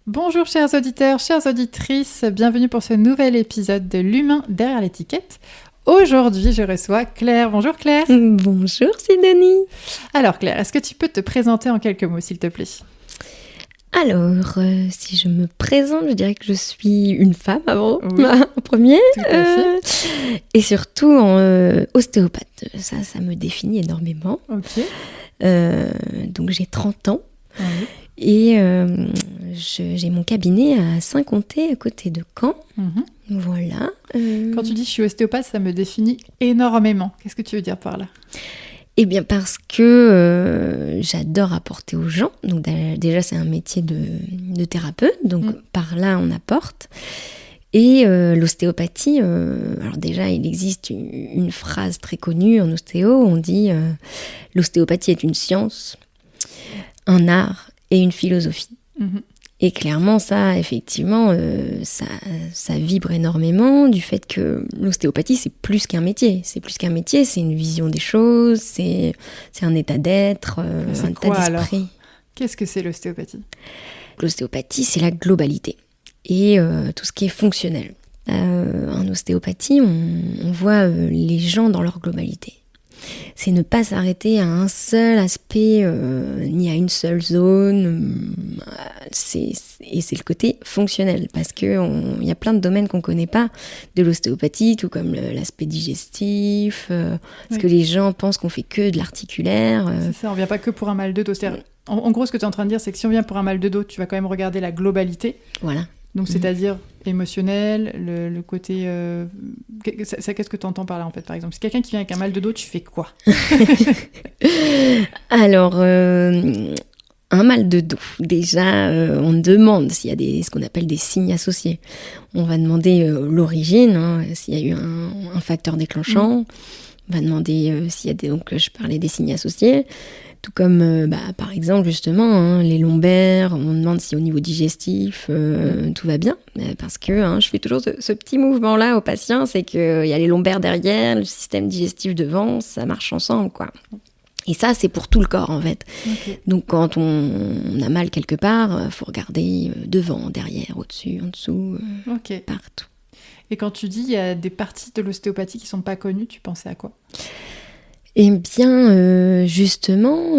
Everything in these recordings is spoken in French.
Bonjour chers auditeurs, chères auditrices, bienvenue pour ce nouvel épisode de L'humain derrière l'étiquette. Aujourd'hui, je reçois Claire. Bonjour Claire. Bonjour Sidonie. Alors Claire, est-ce que tu peux te présenter en quelques mots s'il te plaît ? Alors, si je me présente, je dirais que je suis une femme avant, Oui. en premier, Tout à fait. et surtout ostéopathe. Ça me définit énormément. Ok. Donc j'ai 30 ans Oui. et j'ai mon cabinet à Saint-Comté, à côté de Caen. Mhm. Voilà. Quand tu dis je suis ostéopathe, ça me définit énormément. Qu'est-ce que tu veux dire par là ? Eh bien parce que j'adore apporter aux gens. Donc déjà c'est un métier de thérapeute, donc par là on apporte. Et l'ostéopathie, alors déjà il existe une phrase très connue en ostéo, on dit l'ostéopathie est une science, un art et une philosophie. Mhm. Et clairement, ça, effectivement, ça vibre énormément du fait que l'ostéopathie, c'est plus qu'un métier. C'est plus qu'un métier, c'est une vision des choses, c'est un état d'être, C'est un quoi, état d'esprit. alors ? Qu'est-ce que c'est l'ostéopathie ? L'ostéopathie, c'est la globalité et tout ce qui est fonctionnel. En ostéopathie, on voit les gens dans leur globalité. C'est ne pas s'arrêter à un seul aspect, ni à une seule zone. C'est le côté fonctionnel, parce qu'il y a plein de domaines qu'on ne connaît pas de l'ostéopathie, tout comme l'aspect digestif, parce que les gens pensent qu'on fait que de l'articulaire. C'est ça, on vient pas que pour un mal de dos. C'est-à-dire, en gros, ce que tu es en train de dire, c'est que si on vient pour un mal de dos, tu vas quand même regarder la globalité. Voilà. Donc, c'est-à-dire émotionnel, le côté... qu'est-ce que tu entends par là, en fait, par exemple ? Si quelqu'un qui vient avec un mal de dos, tu fais quoi ? Alors, un mal de dos. Déjà, on demande s'il y a ce qu'on appelle des signes associés. On va demander l'origine, s'il y a eu un facteur déclenchant. On va demander s'il y a donc je parlais des signes associés. Tout comme, par exemple, justement, les lombaires, on demande si au niveau digestif, tout va bien. Parce que je fais toujours ce petit mouvement-là aux patients, c'est qu'il y a les lombaires derrière, le système digestif devant, ça marche ensemble, quoi. Et ça, c'est pour tout le corps, en fait. Okay. Donc, quand on a mal quelque part, il faut regarder devant, derrière, au-dessus, en dessous, partout. Et quand tu dis il y a des parties de l'ostéopathie qui ne sont pas connues, tu pensais à quoi ? Eh bien, justement,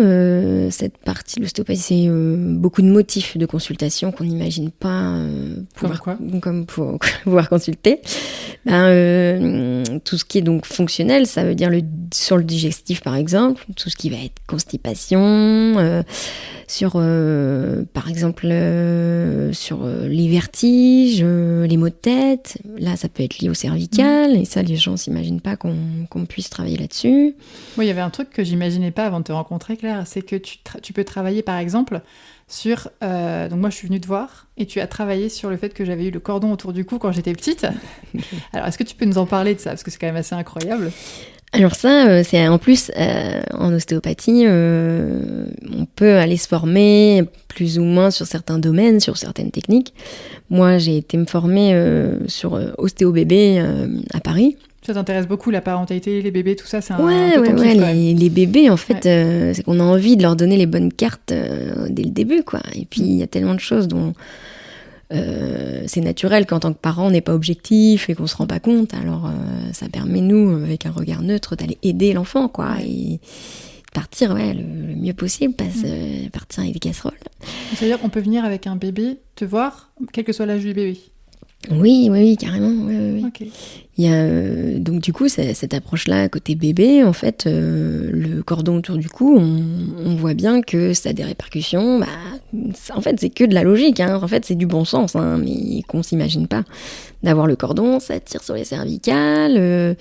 cette partie de l'ostéopathie, c'est beaucoup de motifs de consultation qu'on n'imagine pas comme pour pouvoir consulter. Tout ce qui est donc fonctionnel, ça veut dire sur le digestif, par exemple, tout ce qui va être constipation, sur, par exemple, sur les vertiges, les maux de tête. Là, ça peut être lié au cervical, et ça, les gens ne s'imaginent pas qu'on puisse travailler là-dessus. Moi, il y avait un truc que j'imaginais pas avant de te rencontrer, Claire, c'est que tu peux travailler, par exemple, sur... donc moi, je suis venue te voir, et tu as travaillé sur le fait que j'avais eu le cordon autour du cou quand j'étais petite. Alors, est-ce que tu peux nous en parler de ça ? Parce que c'est quand même assez incroyable. Alors ça, c'est en plus, en ostéopathie, on peut aller se former plus ou moins sur certains domaines, sur certaines techniques. Moi, j'ai été me former sur ostéo-bébé à Paris. Ça t'intéresse beaucoup, la parentalité, les bébés, tout ça, c'est les bébés, en fait, c'est qu'on a envie de leur donner les bonnes cartes dès le début, quoi. Et puis, il y a tellement de choses dont c'est naturel qu'en tant que parent, on n'est pas objectif et qu'on se rend pas compte. Alors, ça permet, nous, avec un regard neutre, d'aller aider l'enfant, quoi. Et partir le mieux possible, partir avec des casseroles. C'est-à-dire qu'on peut venir avec un bébé te voir, quel que soit l'âge du bébé. Oui, carrément. Oui. Okay. Il y a donc du coup cette approche-là côté bébé, en fait, le cordon autour du cou, on voit bien que ça a des répercussions. En fait, c'est que de la logique. En fait, c'est du bon sens, mais qu'on s'imagine pas. D'avoir le cordon, ça tire sur les cervicales,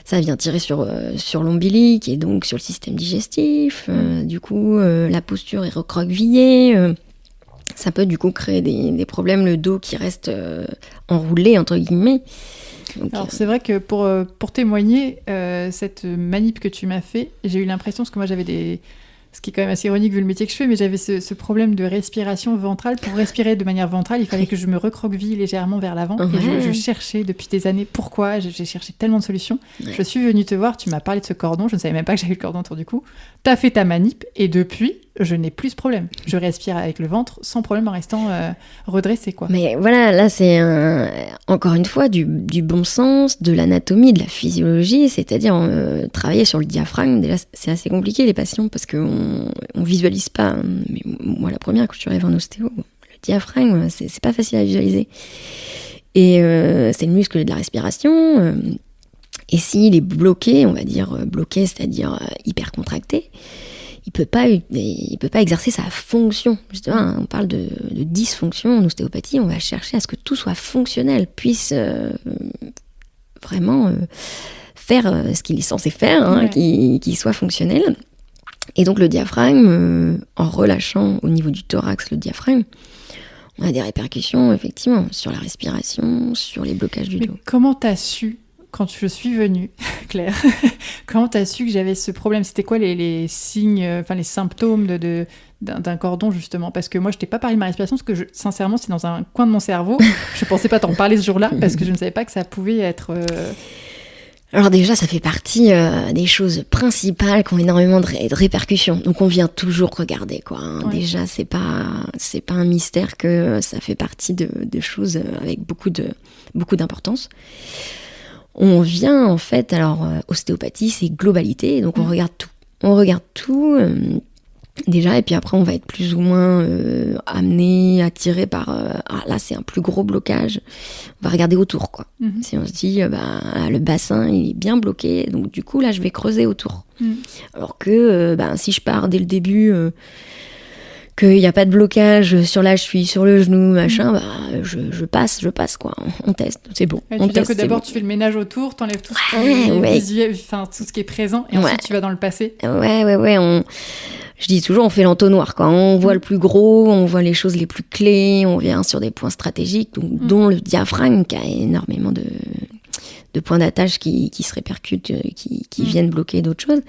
ça vient tirer sur l'ombilic et donc sur le système digestif. Du coup, la posture est recroquevillée. Ça peut du coup créer des problèmes, le dos qui reste enroulé, entre guillemets. Donc, alors c'est vrai que pour témoigner, cette manip que tu m'as fait, j'ai eu l'impression, parce que moi j'avais ce qui est quand même assez ironique vu le métier que je fais, mais j'avais ce problème de respiration ventrale. Pour respirer de manière ventrale, il fallait que je me recroqueville légèrement vers l'avant. Et je cherchais depuis des années pourquoi, j'ai cherché tellement de solutions. Ouais. Je suis venue te voir, tu m'as parlé de ce cordon, je ne savais même pas que j'avais le cordon autour du cou. T'as fait ta manip, et depuis, je n'ai plus ce problème. Je respire avec le ventre sans problème en restant redressé, quoi. Mais voilà, là, c'est encore une fois du bon sens, de l'anatomie, de la physiologie, c'est-à-dire travailler sur le diaphragme. Déjà, c'est assez compliqué, les patients, parce qu'on visualise pas. Hein. Mais moi, la première, quand je suis arrivée en ostéo, le diaphragme, c'est pas facile à visualiser. Et c'est le muscle de la respiration. Et s'il est bloqué, on va dire bloqué, c'est-à-dire hyper contracté, il peut pas exercer sa fonction. Justement, hein, on parle de dysfonction en ostéopathie, on va chercher à ce que tout soit fonctionnel, puisse vraiment faire ce qu'il est censé faire, hein, qu'il soit fonctionnel. Et donc le diaphragme, en relâchant au niveau du thorax le diaphragme, on a des répercussions effectivement sur la respiration, sur les blocages du dos. Comment t'as su, quand je suis venue, Claire, comment t'as su que j'avais ce problème? C'était quoi les signes, enfin les symptômes d'un cordon, justement? Parce que moi, je t'ai pas parlé de ma respiration, parce que sincèrement, c'est dans un coin de mon cerveau. Je pensais pas t'en parler ce jour-là, parce que je ne savais pas que ça pouvait être... Alors déjà, ça fait partie des choses principales qui ont énormément de répercussions. Donc on vient toujours regarder, quoi. Hein. Ouais. Déjà, c'est pas un mystère que ça fait partie de choses avec beaucoup d'importance. On vient, en fait, alors, ostéopathie, c'est globalité, donc on regarde tout. On regarde tout, déjà, et puis après, on va être plus ou moins amené, attiré par... là, c'est un plus gros blocage. On va regarder autour, quoi. Mm-hmm. Si on se dit, le bassin, il est bien bloqué, donc du coup, là, je vais creuser autour. Mm. Alors que, si je pars dès le début... qu'il n'y a pas de blocage sur la cheville, sur le genou, machin, je passe, quoi. On teste, c'est bon. Ouais, tu veux dire que d'abord, tu fais le ménage autour, t'enlèves tout ce qui est visuel, enfin, tout ce qui est présent, et ensuite, tu vas dans le passé. Ouais. Je dis toujours, on fait l'entonnoir, quoi. On voit le plus gros, on voit les choses les plus clés, on vient sur des points stratégiques, dont le diaphragme, qui a énormément de points d'attache qui se répercutent, qui viennent bloquer d'autres choses.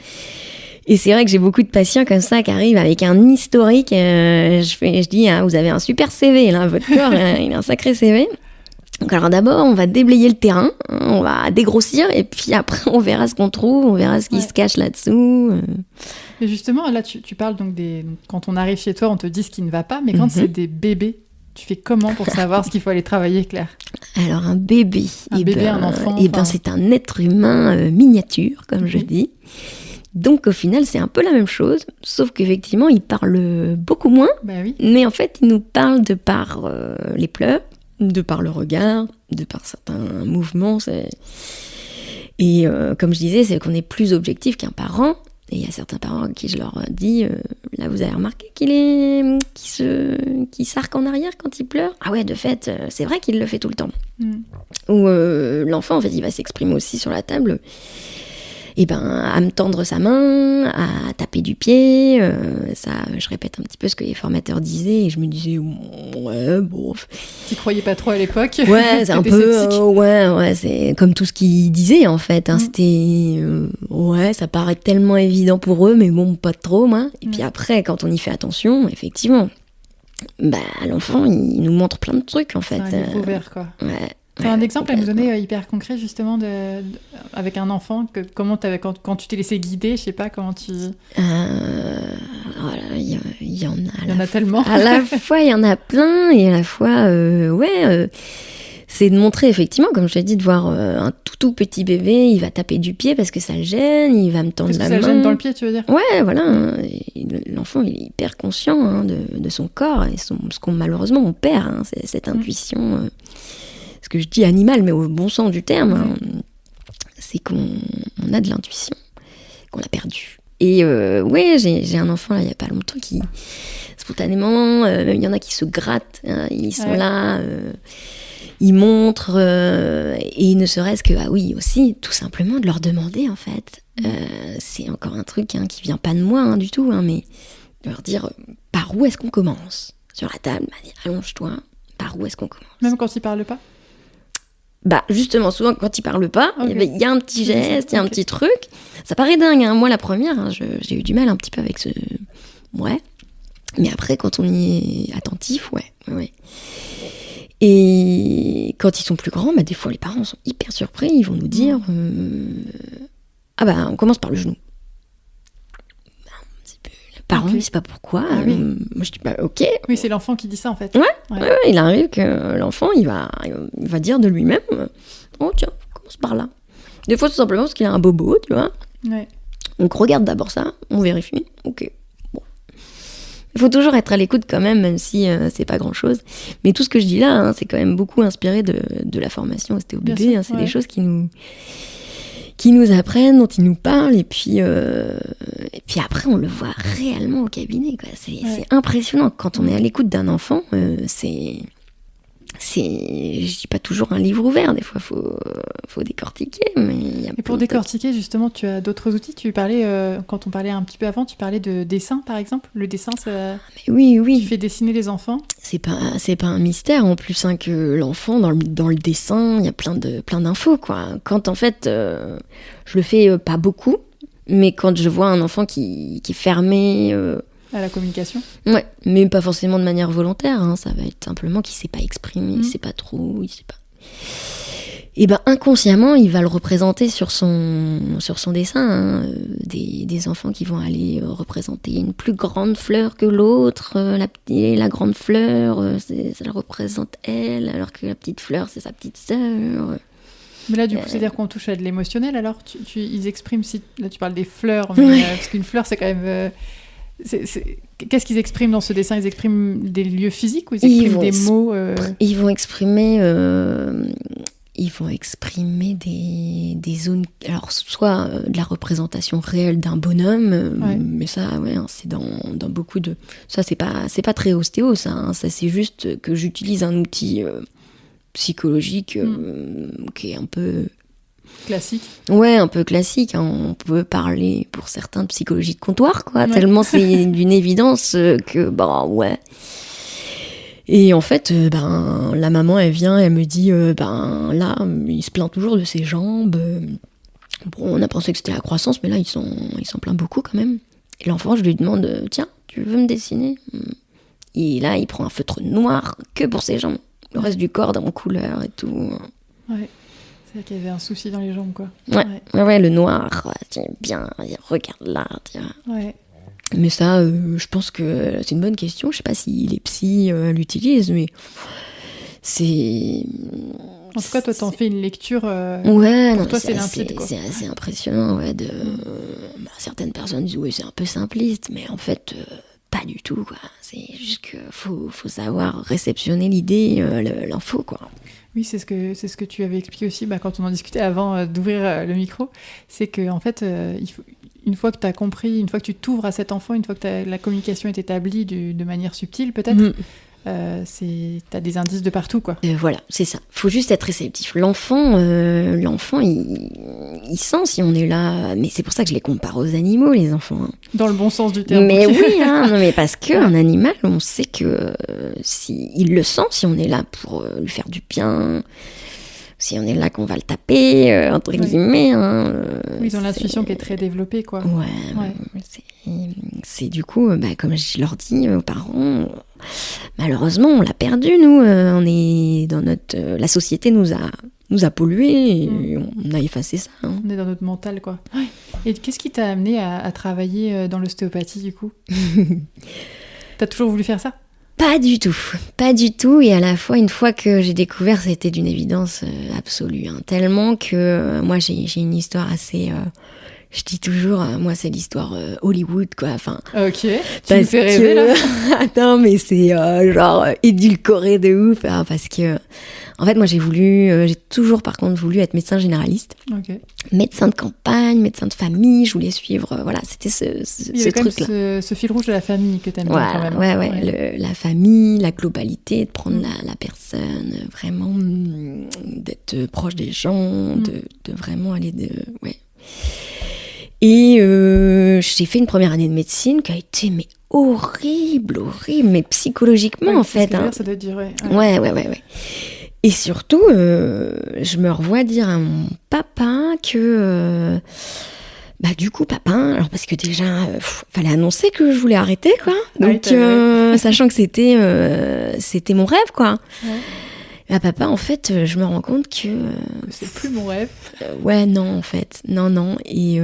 Et c'est vrai que j'ai beaucoup de patients comme ça qui arrivent avec un historique. Je dis, hein, vous avez un super CV, là, votre corps, il a un sacré CV. Donc alors d'abord, on va déblayer le terrain, hein, on va dégrossir, et puis après, on verra ce qu'on trouve, on verra ce qui se cache là-dessous. Et justement, là, tu parles donc quand on arrive chez toi, on te dit ce qui ne va pas, mais quand c'est des bébés, tu fais comment pour savoir ce qu'il faut aller travailler, Claire? Alors un bébé, un enfant, c'est un être humain miniature, comme je dis. Donc au final, c'est un peu la même chose, sauf qu'effectivement, il parle beaucoup moins, mais en fait, il nous parle de par les pleurs, de par le regard, de par certains mouvements. Et comme je disais, c'est qu'on est plus objectif qu'un parent. Et il y a certains parents à qui je leur dis, là vous avez remarqué qu'il s'arque en arrière quand il pleure? Ah ouais, de fait, c'est vrai qu'il le fait tout le temps. Ou l'enfant, en fait, il va s'exprimer aussi sur la table. Et à me tendre sa main, à taper du pied, ça, je répète un petit peu ce que les formateurs disaient, et je me disais, ouais, bon... Tu croyais pas trop à l'époque? Ouais, c'est un peu... ouais, c'est comme tout ce qu'ils disaient, en fait. Hein, c'était... ouais, ça paraît tellement évident pour eux, mais bon, pas trop, moi. Et puis après, quand on y fait attention, effectivement, l'enfant, il nous montre plein de trucs, en fait. C'est un découvert, quoi. Ouais. T'as un exemple à nous donner hyper concret, justement, avec un enfant, comment quand tu t'es laissé guider, je sais pas, comment tu... Voilà, il y en a. Il y en a tellement. À la fois, il y en a plein, et à la fois, c'est de montrer, effectivement, comme je t'ai dit, de voir un tout petit bébé, il va taper du pied parce que ça le gêne, il va me tendre la main. Ça le gêne dans le pied, tu veux dire? Ouais, voilà. Hein, l'enfant, il est hyper conscient de son corps, et ce qu'on, malheureusement, on perd, hein, c'est cette intuition... ce que je dis animal, mais au bon sens du terme, hein, c'est qu'on a de l'intuition, qu'on l'a perdue. Et j'ai un enfant, là, il n'y a pas longtemps, qui, spontanément, il y en a qui se grattent, hein, ils sont là, ils montrent, et ne serait-ce que, aussi, tout simplement, de leur demander, en fait. C'est encore un truc qui vient pas de moi, du tout, mais de leur dire, par où est-ce qu'on commence? Sur la table, allonge-toi, par où est-ce qu'on commence? Même quand ils parlent pas? Justement, souvent, quand ils parlent pas, il y a un petit geste, il y a un petit truc. Ça paraît dingue, hein. Moi, la première, j'ai eu du mal un petit peu avec ce... Ouais. Mais après, quand on y est attentif, ouais. Et quand ils sont plus grands, des fois, les parents sont hyper surpris. Ils vont nous dire... on commence par le genou. Un petit peu la parents Ok. ne savent pas pourquoi. Ah oui. Moi, je dis, bah, ok. Oui, c'est l'enfant qui dit ça en fait. Ouais, il arrive que l'enfant, il va dire de lui-même, oh tiens, commence par là. Des fois, tout simplement parce qu'il a un bobo, tu vois. Ouais. Donc, regarde d'abord ça, on vérifie. Ok. Bon. Il faut toujours être à l'écoute quand même si c'est pas grand-chose. Mais tout ce que je dis là, hein, c'est quand même beaucoup inspiré de la formation ostéo-bébé. Bien sûr, Hein, c'est ouais. des choses qui nous apprennent, dont ils nous parlent, et puis après on le voit réellement au cabinet, quoi. C'est impressionnant quand on est à l'écoute d'un enfant. Je dis pas toujours un livre ouvert, des fois faut décortiquer, mais il y a Et pour plein de décortiquer, justement, tu as d'autres outils. Tu parlais, quand on parlait un petit peu avant, tu parlais de dessin, par exemple. Le dessin, ça... trucs. Oui, Tu fais dessiner les enfants. c'est pas un mystère en plus, hein, que l'enfant dans le dessin, il y a plein d'infos, quoi. Quand en fait, je le fais pas beaucoup, mais quand je vois un enfant qui est fermé. À la communication. Ouais, mais pas forcément de manière volontaire, hein, ça va être simplement qu'il sait pas exprimer, il Mhm. sait pas trop, il sait pas. Et ben inconsciemment, il va le représenter sur son dessin, hein, des enfants qui vont aller représenter une plus grande fleur que l'autre, la grande fleur, ça la représente elle, alors que la petite fleur, c'est sa petite sœur. Mais là, du coup, c'est-à-dire qu'on touche à de l'émotionnel, alors ils expriment, là tu parles des fleurs, mais, Ouais. parce qu'une fleur, c'est quand même... Qu'est-ce qu'ils expriment dans ce dessin? Ils expriment des lieux physiques ou ils Ils expriment vont des mots Ils vont exprimer des zones, alors soit de la représentation réelle d'un bonhomme, Ouais. mais ça, ouais, hein, c'est dans beaucoup de... Ça, c'est pas très ostéo, ça, hein, ça c'est juste que j'utilise un outil psychologique qui est un peu... classiques? Ouais, un peu classique, hein. On peut parler pour certains de psychologie de comptoir, quoi, Ouais. tellement c'est d'une évidence que, bah ouais. Et en fait, la maman, elle vient, elle me dit, là, il se plaint toujours de ses jambes. Bon, on a pensé que c'était la croissance, mais là, il s'en plaint beaucoup quand même. Et l'enfant, je lui demande, tiens, tu veux me dessiner? Et là, il prend un feutre noir que pour ses jambes. Le reste du corps dans couleur et tout. Ouais. C'est vrai qu'il y avait un souci dans les jambes, quoi. Ouais, le noir, tiens, bien, regarde là, tiens. Ouais. Mais ça, je pense que c'est une bonne question. Je sais pas si les psys l'utilisent, mais c'est... En tout cas, toi, t'en fais une lecture... Ouais, pour non, toi, c'est limpide, quoi. C'est assez impressionnant, ouais, certaines personnes disent, oui, c'est un peu simpliste, mais en fait, pas du tout, quoi. C'est juste qu'il faut savoir réceptionner l'idée, l'info, quoi. Oui, c'est ce que tu avais expliqué aussi quand on en discutait avant d'ouvrir le micro. C'est que en fait, une fois que tu as compris, une fois que tu t'ouvres à cet enfant, une fois que la communication est établie de manière subtile, peut-être, t'as des indices de partout, quoi. Voilà, c'est ça. Faut juste être réceptif. L'enfant, il sent si on est là. Mais c'est pour ça que je les compare aux animaux, les enfants. Hein. Dans le bon sens du terme. Mais donc. oui, hein, non, mais parce qu'un animal, on sait que si il le sent, si on est là pour lui faire du bien, si on est là qu'on va le taper, entre guillemets. Hein, oui, ils ont l'intuition qui est très développée, quoi. Ouais. C'est du coup, comme je leur dis aux parents, malheureusement, on l'a perdu, nous. On est dans la société nous a pollués et on a effacé ça. Hein. On est dans notre mental, quoi. Ouais. Et qu'est-ce qui t'a amené à travailler dans l'ostéopathie, du coup? T'as toujours voulu faire ça? Pas du tout. Et à la fois, une fois que j'ai découvert, c'était d'une évidence absolue. Hein. Tellement que moi, j'ai une histoire assez... je dis toujours, moi, c'est l'histoire Hollywood, quoi. Enfin, ok, tu me fais rêver, là. Non, mais c'est genre édulcoré de ouf. Hein, parce que, en fait, moi, j'ai toujours, par contre, voulu être médecin généraliste. Ok. Médecin de campagne, médecin de famille, je voulais suivre, voilà, c'était ce Il y avait quand truc-là. même ce fil rouge de la famille que t'aimes bien, quand même. Ouais. La famille, la globalité, de prendre la personne, vraiment d'être proche des gens, de vraiment aller ouais. Et j'ai fait une première année de médecine qui a été horrible, mais psychologiquement en fait. Hein. Ça doit durer. Ouais. Et surtout, je me revois dire à mon papa que... du coup, papa, alors parce que déjà, fallait annoncer que je voulais arrêter, quoi. Donc, sachant que c'était mon rêve, quoi. Ouais. Papa, en fait, je me rends compte que... c'est plus mon rêve. Ouais, non, en fait. Non. Et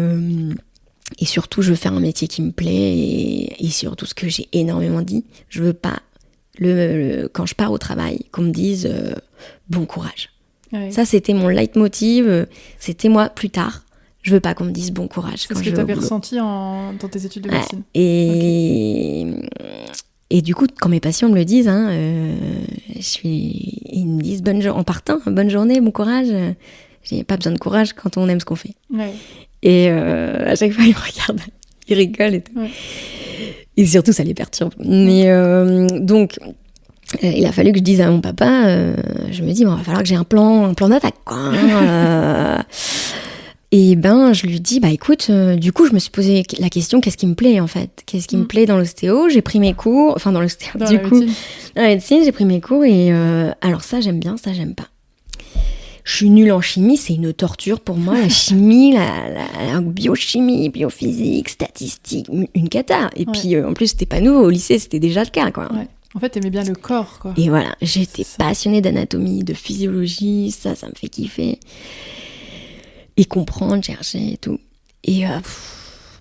Et surtout, je veux faire un métier qui me plaît. Et surtout, ce que j'ai énormément dit, je veux pas, quand je pars au travail, qu'on me dise bon courage. Ouais. Ça, c'était mon leitmotiv. C'était moi, plus tard. Je veux pas qu'on me dise bon courage. C'est ce que tu avais ressenti dans tes études de médecine. Et du coup, quand mes patients me le disent, ils me disent en partant, bonne journée, bon courage. J'ai pas besoin de courage quand on aime ce qu'on fait. Ouais. Et à chaque fois, ils me regardent, ils rigolent et tout. Ouais. Et surtout, ça les perturbe. Mais donc, il a fallu que je dise à mon papa, je me dis, bon, il va falloir que j'ai un plan d'attaque, quoi. Et je lui dis, écoute, du coup, je me suis posé la question, qu'est-ce qui me plaît, en fait ? Qu'est-ce qui me plaît dans l'ostéo ? J'ai pris mes cours, enfin, dans l'ostéo, dans la médecine, j'ai pris mes cours, et alors ça, j'aime bien, ça, j'aime pas. Je suis nulle en chimie, c'est une torture pour moi, la chimie, la biochimie, biophysique, statistique, une cata. Et puis, en plus, c'était pas nouveau, au lycée, c'était déjà le cas, quoi. Ouais. En fait, t'aimais bien le corps, quoi. Et voilà, j'étais passionnée d'anatomie, de physiologie, ça me fait kiffer. Et comprendre, chercher et tout. Et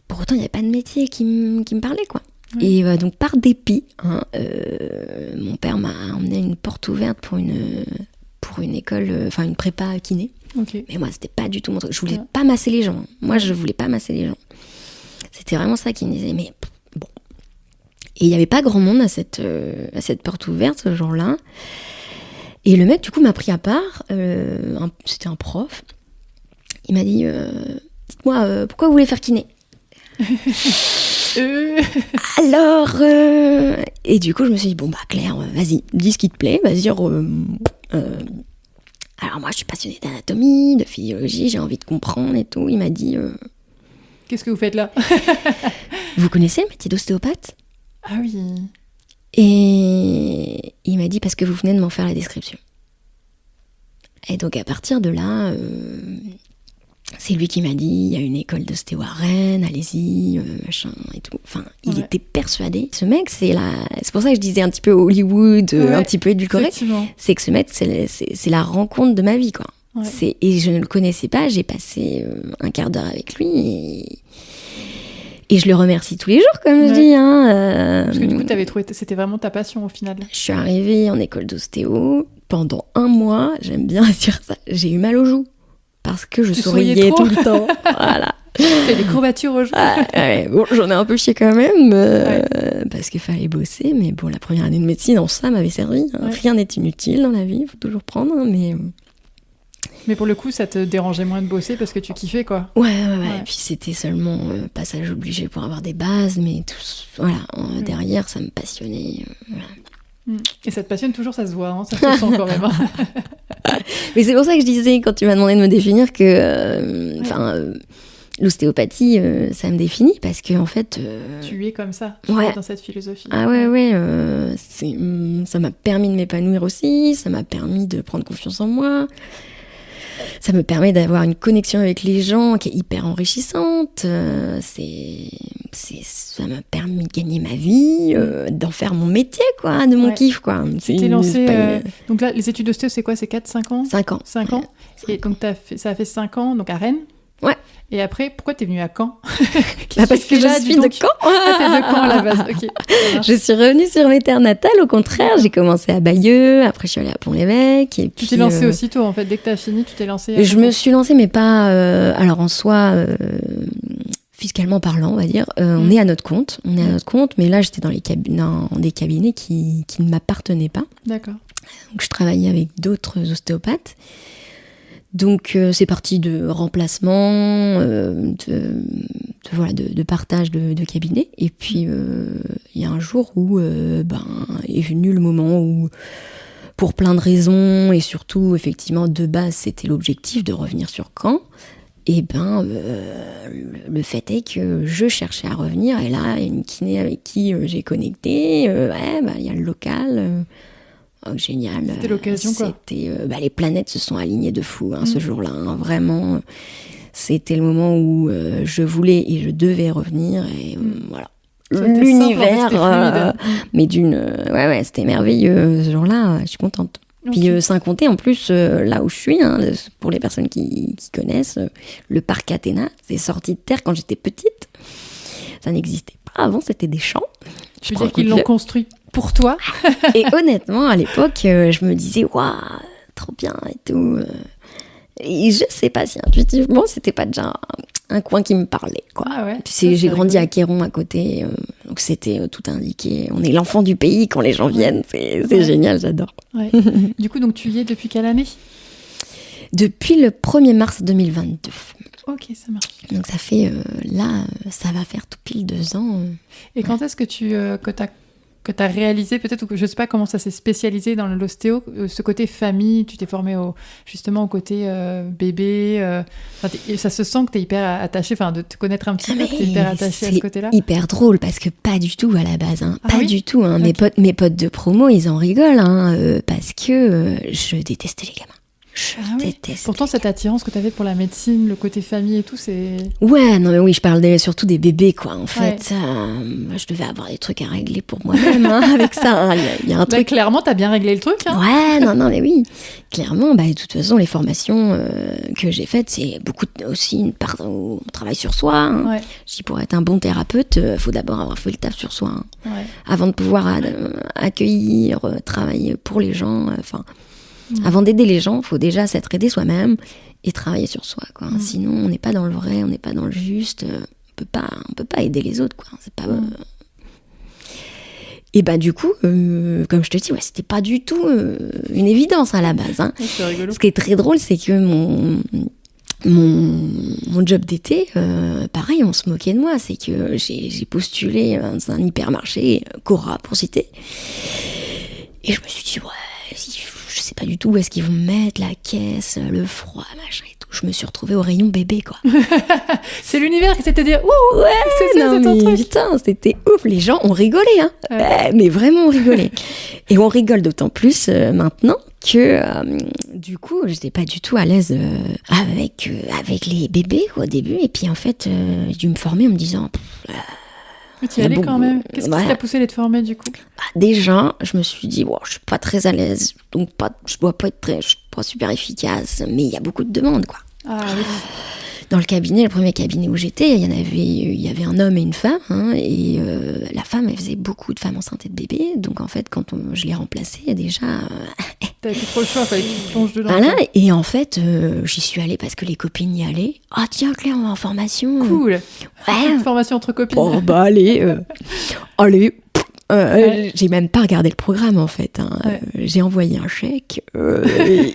pour autant, il n'y avait pas de métier qui me parlait, quoi. Oui. Et donc, par dépit, mon père m'a emmené une porte ouverte pour une école, enfin une prépa kiné. Okay. Mais moi, c'était pas du tout mon truc. Je voulais pas masser les gens. Moi, je voulais pas masser les gens. C'était vraiment ça qui me disait, mais bon. Et il n'y avait pas grand monde à cette porte ouverte ce jour-là. Et le mec, du coup, m'a pris à part. C'était un prof. Il m'a dit, dites-moi, pourquoi vous voulez faire kiné ? Alors, et du coup, je me suis dit, bon, Claire, vas-y, dis ce qui te plaît, vas-y. Alors, moi, je suis passionnée d'anatomie, de physiologie, j'ai envie de comprendre et tout. Il m'a dit... Qu'est-ce que vous faites là ? Vous connaissez le métier d'ostéopathe ? Ah oui. Et il m'a dit, parce que vous venez de m'en faire la description. Et donc, à partir de là... c'est lui qui m'a dit, il y a une école d'ostéo à Rennes, allez-y, machin et tout. Enfin, il était persuadé. Ce mec, c'est pour ça que je disais un petit peu Hollywood, un petit peu édulcoré. C'est que ce mec, c'est la rencontre de ma vie, quoi. Ouais. Et je ne le connaissais pas, j'ai passé un quart d'heure avec lui et je le remercie tous les jours, comme je dis. Parce que du coup, t'avais trouvé, c'était vraiment ta passion au final. Je suis arrivée en école d'ostéo. Pendant 1 mois, j'aime bien dire ça, j'ai eu mal aux joues. Parce que je souriais tout le temps. Voilà. T'as des courbatures aux joues. Bon, j'en ai un peu chié quand même, parce qu'il fallait bosser. Mais bon, la première année de médecine, ça m'avait servi. Hein. Rien n'est inutile dans la vie, il faut toujours prendre. Mais pour le coup, ça te dérangeait moins de bosser parce que tu kiffais, quoi. Ouais. Et puis c'était seulement passage obligé pour avoir des bases, mais derrière, ça me passionnait. Voilà. Et ça te passionne toujours, ça se voit, ça se sent quand même. Mais c'est pour ça que je disais, quand tu m'as demandé de me définir, que l'ostéopathie, ça me définit, parce que en fait... tu es comme ça, dans cette philosophie. Ah ça m'a permis de m'épanouir aussi, ça m'a permis de prendre confiance en moi, ça me permet d'avoir une connexion avec les gens qui est hyper enrichissante, ça m'a permis de gagner ma vie, d'en faire mon métier, quoi, de mon kiff, quoi. Tu t'es lancée... Donc là, les études d'ostéo, c'est quoi ? C'est 4-5 ans ? 5 ans. 5 ans. Et donc ça a fait 5 ans, donc à Rennes ? Ouais. Et après, pourquoi t'es venue à Caen ? Parce que je suis de Caen. T'es de Caen à la base, ok. Je suis revenue sur mes terres natales, au contraire. J'ai commencé à Bayeux, après je suis allée à Pont-l'Évêque. Et puis, tu t'es lancée aussitôt, en fait. Dès que t'as fini, tu t'es lancée. Je me suis lancée, mais pas... alors en soi... fiscalement parlant, on va dire, on est à notre compte. Mais là, j'étais dans des cabinets qui ne m'appartenaient pas. D'accord. Donc, je travaillais avec d'autres ostéopathes. Donc, c'est parti de remplacement, de partage de cabinets. Et puis, il y a un jour où est venu le moment où, pour plein de raisons, et surtout, effectivement, de base, c'était l'objectif de revenir sur Caen. Et le fait est que je cherchais à revenir, et là, il y a une kiné avec qui j'ai connecté, il y a le local, génial. C'était l'occasion, quoi. Les planètes se sont alignées de fou, ce jour-là, vraiment. C'était le moment où je voulais et je devais revenir, et voilà. L'univers, mais c'était merveilleux ce jour-là, je suis contente. Puis sans compter, en plus, là où je suis, hein, pour les personnes qui connaissent, le parc Athéna, c'est sorti de terre quand j'étais petite. Ça n'existait pas avant, c'était des champs. Tu veux dire qu'ils l'ont construit pour toi? Et honnêtement, à l'époque, je me disais, waouh, trop bien et tout. Et je sais pas si intuitivement, c'était pas déjà un coin qui me parlait, quoi. Ah ouais, Puis j'ai grandi à Quéron à côté, donc c'était tout indiqué. On est l'enfant du pays quand les gens viennent, c'est génial, j'adore. Ouais. Du coup, donc tu y es depuis quelle année? Depuis le 1er mars 2022. Ok, ça marche. Donc ça fait, là, ça va faire tout pile 2 ans. Et quand est-ce que t'as réalisé, peut-être, ou que je sais pas comment ça s'est spécialisé dans l'ostéo, ce côté famille, tu t'es formé justement au côté bébé, ça se sent que t'es hyper attaché, enfin de te connaître un petit peu, que t'es hyper attaché à ce côté-là. C'est hyper drôle parce que pas du tout à la base, hein. Ah pas oui du tout. Hein. Okay. Mes potes de promo, ils en rigolent parce que je détestais les gamins. Je déteste. Pourtant, cette attirance que tu avais pour la médecine, le côté famille et tout, c'est... Ouais, non mais oui, je parle surtout des bébés, quoi. En fait, je devais avoir des trucs à régler pour moi-même avec ça. Il y a un truc... clairement, t'as bien réglé le truc. Hein. Ouais, non, mais oui. Clairement, de toute façon, les formations que j'ai faites, c'est beaucoup aussi une part où on travaille sur soi. Hein. Ouais. Je dis, pour être un bon thérapeute, il faut d'abord avoir fait le taf sur soi. Hein. Ouais. Avant de pouvoir accueillir, travailler pour les gens, avant d'aider les gens, il faut déjà s'être aidé soi-même et travailler sur soi, quoi. Sinon, on n'est pas dans le vrai, on n'est pas dans le juste. On peut pas aider les autres, quoi. C'est pas... Et du coup, comme je te dis, c'était pas du tout une évidence à la base. Hein. C'est rigolo. Ce qui est très drôle, c'est que mon job d'été, pareil, on se moquait de moi. C'est que j'ai postulé dans un hypermarché, Cora pour citer. Et je me suis dit, je sais pas du tout où est-ce qu'ils vont me mettre, la caisse, le froid, machin et tout. Je me suis retrouvée au rayon bébé, quoi. C'est l'univers qui s'était dit, ouh, ouais, c'est ton truc. Putain, c'était ouf. Les gens ont rigolé, hein. Mais vraiment, on rigolait. Et on rigole d'autant plus maintenant que, du coup, j'étais pas du tout à l'aise avec les bébés au début. Et puis, en fait, j'ai dû me former en me disant... Tu y allais quand même. Qu'est-ce qui t'a poussé à te former du coup? Déjà, je me suis dit, je suis pas très à l'aise, donc je dois pas je suis pas super efficace, mais il y a beaucoup de demandes, quoi. Ah oui. Dans le cabinet, le premier cabinet où j'étais, il y avait un homme et une femme, hein, et la femme, elle faisait beaucoup de femmes enceintes et de bébés, donc en fait, quand je l'ai remplacée, déjà... T'avais plus trop le choix, fallait que tu te plonges dedans. Voilà, et en fait, j'y suis allée parce que les copines y allaient. Ah tiens, Claire, on va en formation. Cool. Ouais. Une formation entre copines. Oh allez, allez. J'ai même pas regardé le programme en fait. Hein. J'ai envoyé un chèque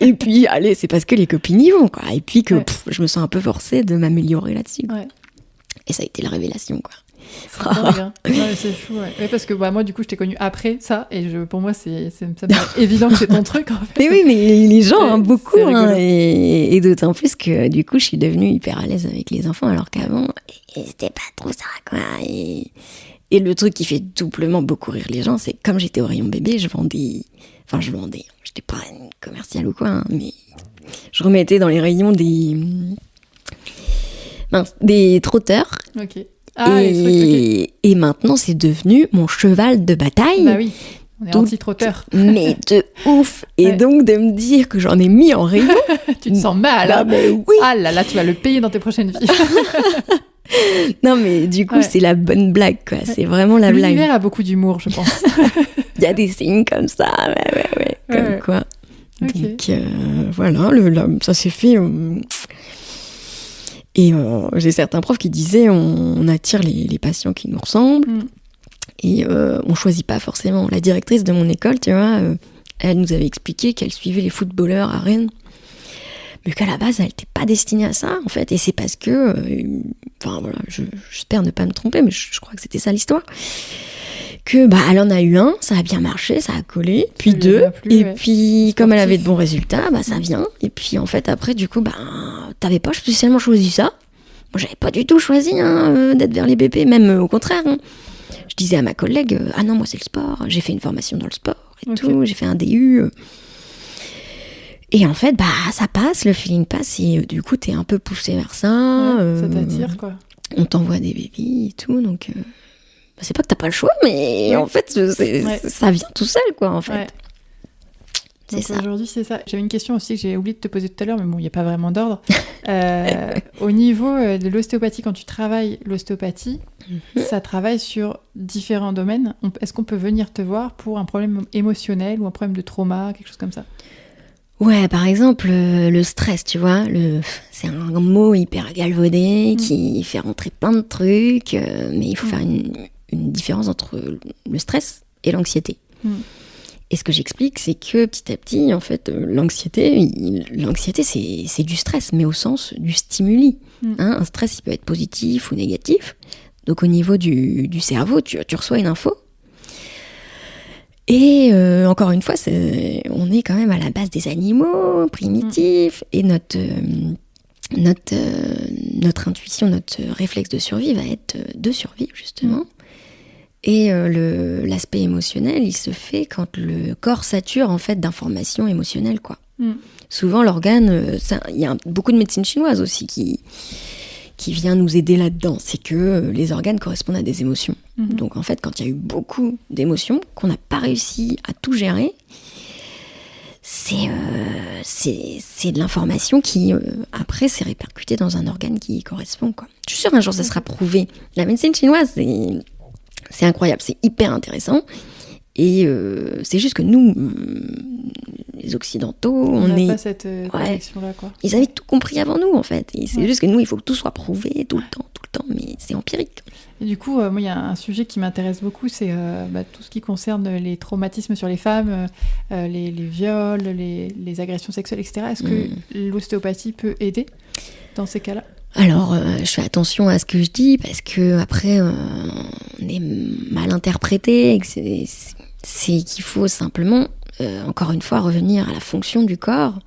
et puis allez, c'est parce que les copines y vont, quoi. Et puis que je me sens un peu forcée de m'améliorer là-dessus. Ouais. Et ça a été la révélation, quoi. C'est dingue, hein. C'est fou, ouais, parce que moi du coup je t'ai connue après ça et pour moi ça me paraît évident que c'est ton truc en fait. Mais oui, mais les gens beaucoup et d'autant plus que du coup je suis devenue hyper à l'aise avec les enfants alors qu'avant c'était pas trop ça, quoi. Et le truc qui fait doublement beaucoup rire les gens, c'est que comme j'étais au rayon bébé, je vendais, j'étais pas une commerciale ou quoi, hein, mais je remettais dans les rayons des trotteurs. Ok. Et maintenant, c'est devenu mon cheval de bataille. Bah oui, on est anti-trotteur. Mais de ouf. Et donc, de me dire que j'en ai mis en rayon. Tu te sens mal. Hein. Mais oui. Ah là là, tu vas le payer dans tes prochaines vies. Non, mais du coup, c'est la bonne blague, quoi. C'est vraiment la blague. L'univers a beaucoup d'humour, je pense. Il y a des signes comme ça. Ouais. Comme quoi. Okay. Donc, voilà, ça s'est fait... Et j'ai certains profs qui disaient on attire les patients qui nous ressemblent et on choisit pas forcément. La directrice de mon école, tu vois, elle nous avait expliqué qu'elle suivait les footballeurs à Rennes, mais qu'à la base elle n'était pas destinée à ça en fait. Et c'est parce que, j'espère ne pas me tromper, mais je crois que c'était ça l'histoire. Que elle en a eu un, ça a bien marché, ça a collé, puis deux, puis comme elle avait de bons résultats, ça vient. Et puis en fait après du coup t'avais pas spécialement choisi ça. Moi j'avais pas du tout choisi d'être vers les bébés, même au contraire. Hein. Je disais à ma collègue, ah non moi c'est le sport, j'ai fait une formation dans le sport et tout, j'ai fait un DU. Et en fait ça passe, le feeling passe et du coup t'es un peu poussé vers ça. Ça t'attire quoi. On t'envoie des bébés et tout, donc... c'est pas que t'as pas le choix, mais en fait, ça vient tout seul, quoi, en fait. Ouais. Donc ça. Aujourd'hui, c'est ça. J'avais une question aussi que j'ai oublié de te poser tout à l'heure, mais bon, il n'y a pas vraiment d'ordre. Au niveau de l'ostéopathie, quand tu travailles l'ostéopathie, ça travaille sur différents domaines. Est-ce qu'on peut venir te voir pour un problème émotionnel ou un problème de trauma, quelque chose comme ça? Ouais, par exemple, le stress, tu vois, c'est un mot hyper galvaudé qui fait rentrer plein de trucs, mais il faut faire une différence entre le stress et l'anxiété. Et ce que j'explique, c'est que petit à petit, en fait, l'anxiété, c'est du stress, mais au sens du stimuli. Un stress, il peut être positif ou négatif. Donc au niveau du cerveau, tu reçois une info. Et encore une fois, on est quand même à la base des animaux primitifs, et notre intuition, notre réflexe de survie va être de survie, justement. Et l'aspect émotionnel, il se fait quand le corps sature en fait d'informations émotionnelles, quoi. Souvent, l'organe, il y a beaucoup de médecine chinoise aussi qui vient nous aider là-dedans. C'est que les organes correspondent à des émotions. Donc en fait, quand il y a eu beaucoup d'émotions, qu'on n'a pas réussi à tout gérer, c'est de l'information qui, après, s'est répercutée dans un organe qui y correspond, quoi. Je suis sûre un jour, ça sera prouvé. La médecine chinoise, c'est incroyable, c'est hyper intéressant. Et c'est juste que nous, les Occidentaux, on n'a pas cette connexion-là, quoi. Ils avaient tout compris avant nous, en fait. Et c'est juste que nous, il faut que tout soit prouvé tout le temps, mais c'est empirique. Et du coup, moi, il y a un sujet qui m'intéresse beaucoup, c'est tout ce qui concerne les traumatismes sur les femmes, les viols, les agressions sexuelles, etc. Est-ce que l'ostéopathie peut aider dans ces cas-là? Alors, je fais attention à ce que je dis, parce que après, on est mal interprété, et que c'est qu'il faut simplement, encore une fois, revenir à la fonction du corps.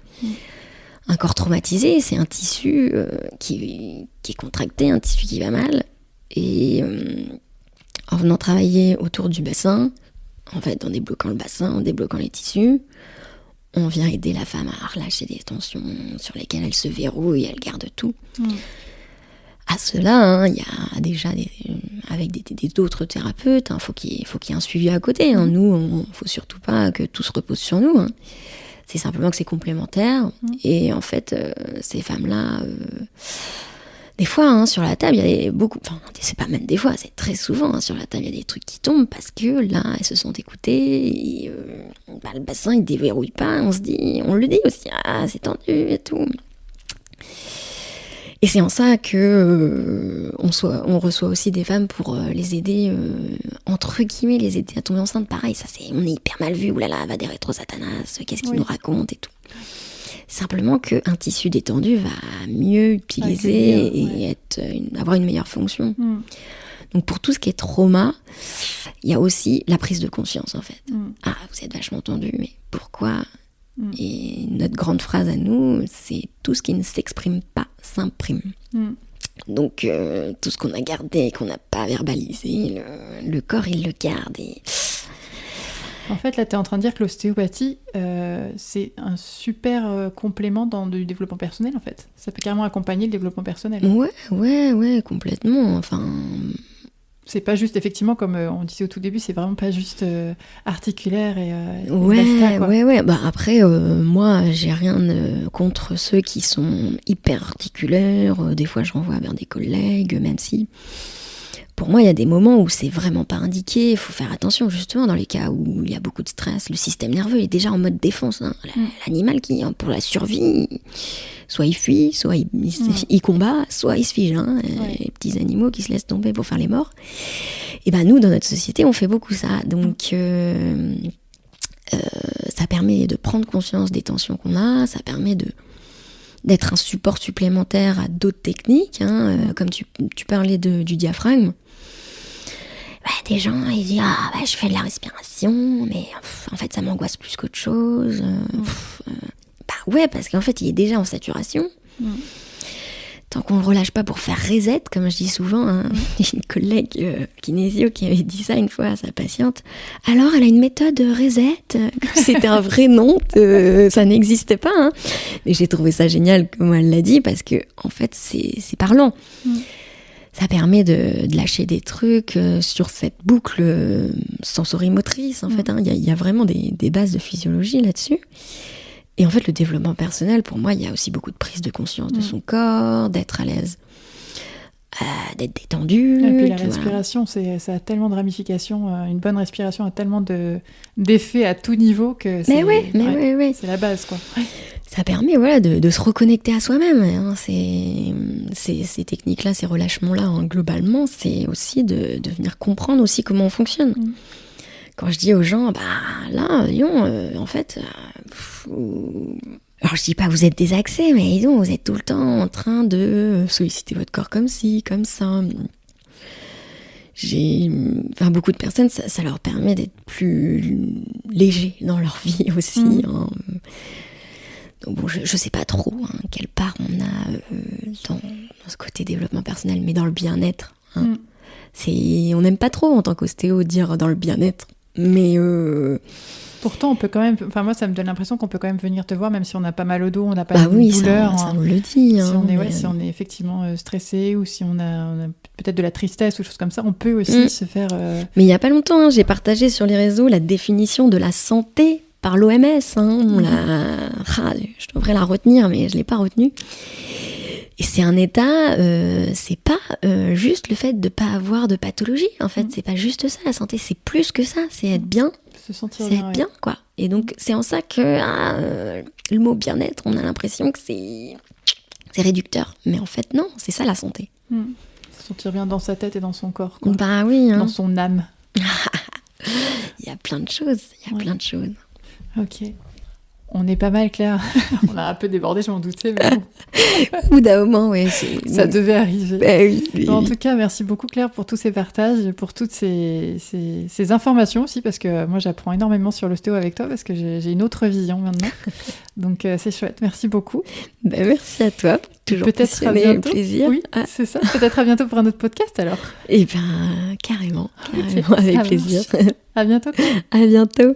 Un corps traumatisé, c'est un tissu qui est contracté, un tissu qui va mal. Et en venant travailler autour du bassin, en fait, en débloquant le bassin, en débloquant les tissus, on vient aider la femme à relâcher des tensions sur lesquelles elle se verrouille, elle garde tout. À cela, il y a déjà avec d'autres thérapeutes, faut qu'il y ait un suivi à côté. Nous, faut surtout pas que tout se repose sur nous. C'est simplement que c'est complémentaire. Et en fait, ces femmes-là, des fois, sur la table, il y a c'est pas même des fois, c'est très souvent, sur la table, il y a des trucs qui tombent parce que là, elles se sont écoutées. Et, le bassin, il déverrouille pas. On le dit aussi, c'est tendu et tout. Et c'est en ça que on reçoit aussi des femmes pour les aider, entre guillemets, les aider à tomber enceinte. Pareil, on est hyper mal vu. Oulala, va des rétro-satanas, qu'est-ce qu'il nous raconte et tout. Simplement qu'un tissu détendu va mieux utiliser et avoir une meilleure fonction. Donc pour tout ce qui est trauma, il y a aussi la prise de conscience, en fait. Ah, vous êtes vachement tendu, mais pourquoi ? Et notre grande phrase à nous, c'est tout ce qui ne s'exprime pas s'imprime. Donc tout ce qu'on a gardé et qu'on n'a pas verbalisé, le corps il le garde. Et... En fait, là, tu es en train de dire que l'ostéopathie, c'est un super complément dans du développement personnel, en fait. Ça peut carrément accompagner le développement personnel. Ouais, complètement. Enfin... C'est pas juste, effectivement, comme on disait au tout début, c'est vraiment pas juste articulaire et basta, quoi. Ouais. Après, moi, j'ai rien contre ceux qui sont hyper articulaires. Des fois, je renvoie vers des collègues, même si... Pour moi, il y a des moments où c'est vraiment pas indiqué. Il faut faire attention, justement, dans les cas où il y a beaucoup de stress. Le système nerveux est déjà en mode défense. L'animal qui, pour la survie, soit il fuit, soit il combat, soit il se fige. Les petits animaux qui se laissent tomber pour faire les morts. Et nous, dans notre société, on fait beaucoup ça. Donc, ça permet de prendre conscience des tensions qu'on a. Ça permet d'être un support supplémentaire à d'autres techniques. Comme tu parlais du diaphragme. Des gens, ils disent je fais de la respiration, mais en fait ça m'angoisse plus qu'autre chose. Parce qu'en fait il est déjà en saturation. Tant qu'on le relâche pas pour faire reset, comme je dis souvent, j'ai une collègue kinésio qui avait dit ça une fois à sa patiente. Alors elle a une méthode reset, c'était un vrai nom, ça n'existait pas. Mais j'ai trouvé ça génial comme elle l'a dit, parce que en fait c'est parlant. Ça permet de lâcher des trucs sur cette boucle sensorimotrice, en fait. Hein. Il y a vraiment des bases de physiologie là-dessus. Et en fait, le développement personnel, pour moi, il y a aussi beaucoup de prise de conscience de son corps, d'être à l'aise, d'être détendu. Et puis la respiration, ça a tellement de ramifications. Une bonne respiration a tellement d'effets à tout niveau que c'est c'est la base, quoi. Ouais. Ça permet de se reconnecter à soi-même. Hein. Ces techniques-là, ces relâchements-là, hein, globalement, c'est aussi de venir comprendre aussi comment on fonctionne. Quand je dis aux gens, là, en fait, alors je dis pas vous êtes désaxés, mais vous êtes tout le temps en train de solliciter votre corps comme ci, comme ça. Beaucoup de personnes, ça leur permet d'être plus légers dans leur vie aussi. Hein. Donc bon, je sais pas trop quelle part on a dans ce côté développement personnel, mais dans le bien-être. Hein. On n'aime pas trop en tant qu'ostéo dire dans le bien-être, mais pourtant on peut quand même, enfin moi ça me donne l'impression qu'on peut quand même venir te voir même si on n'a pas mal au dos, on n'a pas de douleur. Ça on le dit. Si on est effectivement stressé ou si on a peut-être de la tristesse ou des choses comme ça, on peut aussi se faire... Mais il y a pas longtemps, j'ai partagé sur les réseaux la définition de la santé par l'OMS. Je devrais la retenir, mais je l'ai pas retenue. Et c'est un état, c'est pas juste le fait de pas avoir de pathologie. En fait, c'est pas juste ça. La santé, c'est plus que ça. C'est être bien. Se sentir c'est être bien, quoi. Et donc, c'est en ça que le mot bien-être, on a l'impression que c'est réducteur. Mais en fait, non, c'est ça la santé. Se sentir bien dans sa tête et dans son corps, quoi. Bah oui. Dans son âme. Il y a plein de choses. Plein de choses. Ok. On est pas mal, Claire. On a un peu débordé, je m'en doutais. Mais bon. Au bout d'un moment, oui. Ça devait arriver. Oui. En tout cas, merci beaucoup, Claire, pour tous ces partages, pour toutes ces informations aussi, parce que moi, j'apprends énormément sur l'ostéo avec toi, parce que j'ai une autre vision maintenant. Donc, c'est chouette. Merci beaucoup. Merci à toi. Toujours peut-être à bientôt. Plaisir. Oui, c'est ça. Peut-être à bientôt pour un autre podcast, alors. Eh bien, carrément. Okay, avec plaisir. À bientôt, Claire. À bientôt.